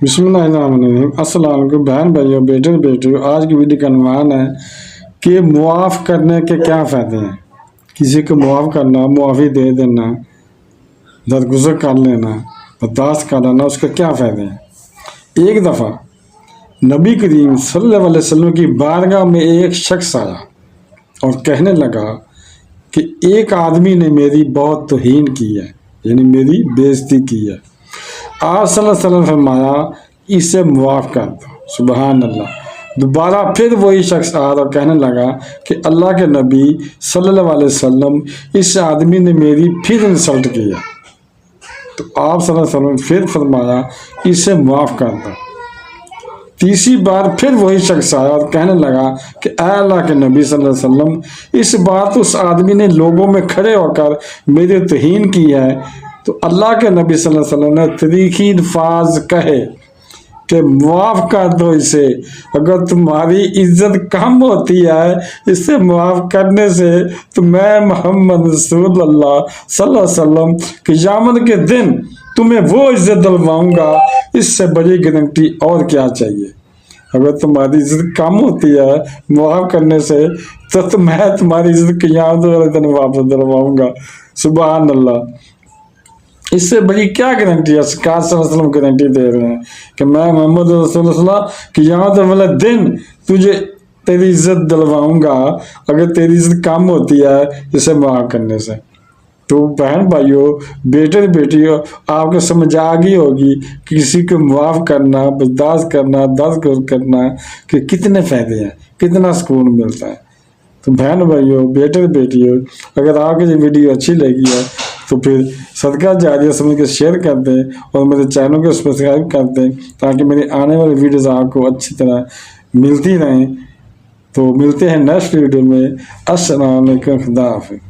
بسم اللہ الرحمن الرحیم۔ السلام علیکم بہن بھائیوں، بیٹے بیٹیوں، آج کی ویڈیو کا عنوان ہے کہ معاف کرنے کے کیا فائدے ہیں۔ کسی کو معاف کرنا، معافی دے دینا، درگزر کر لینا، برداشت کر لینا، اس کے کیا فائدے ہیں۔ ایک دفعہ نبی کریم صلی اللہ علیہ وسلم کی بارگاہ میں ایک شخص آیا اور کہنے لگا کہ ایک آدمی نے میری بہت توہین کی ہے، یعنی میری بے عزتی کی ہے۔ آپ صلی اللہ علیہ وسلم فرمایا اسے معاف کر دو۔ سبحان اللہ۔ دوبارہ پھر وہی شخص آیا اور کہنے لگا کہ اللہ کے نبی صلی اللہ علیہ وسلم اس آدمی نے میری پھر انسلٹ کی ہے، تو آپ صلی اللہ علیہ وسلم پھر فرمایا اسے معاف کر دو۔ تیسری بار پھر وہی شخص آیا اور کہنے لگا کہ اے اللہ کے نبی صلی اللہ علیہ وسلم اس بار تو اس آدمی نے لوگوں میں کھڑے ہو کر میری توہین کی ہے، تو اللہ کے نبی صلی اللہ علیہ وسلم نے تریخی الفاظ کہے کہ معاف کر دو اسے، اگر تمہاری عزت کم ہوتی ہے اسے معاف کرنے سے تو میں محمد رسول اللہ صلی اللہ علیہ وسلم قیامت کے دن تمہیں وہ عزت دلواؤں گا، اس سے بڑی گارنٹی اور کیا چاہیے۔ اگر تمہاری عزت کم ہوتی ہے معاف کرنے سے تو میں تمہاری عزت قیامت والے دن واپس دلواؤں گا۔ سبحان اللہ۔ اس سے بڑی کیا گارنٹی ہے؟ سرکار صلی اللہ علیہ وسلم گارنٹی دے رہے ہیں کہ میں محمد رسول اللہ قیامت والے دن تجھے تیری عزت دلواؤں گا اگر تیری عزت کم ہوتی ہے اسے معاف کرنے سے۔ تو بہن بھائیوں، بیٹے بیٹیوں، آپ کو سمجھ آ گئی ہوگی کہ کسی کو معاف کرنا، برداشت کرنا، درگزر کرنا کہ کتنے فائدے ہیں، کتنا سکون ملتا ہے۔ تو بہن بھائیوں، بیٹے بیٹیوں، اگر آپ کو یہ ویڈیو اچھی لگی ہے تو پھر صدقہ جاریہ سمجھ کے شیئر کر دیں اور میرے چینل کو سبسکرائب کر دیں تاکہ میری آنے والی ویڈیوز آپ کو اچھی طرح ملتی رہیں۔ تو ملتے ہیں نیکسٹ ویڈیو میں۔ السلام علیکم، خدا حافظ۔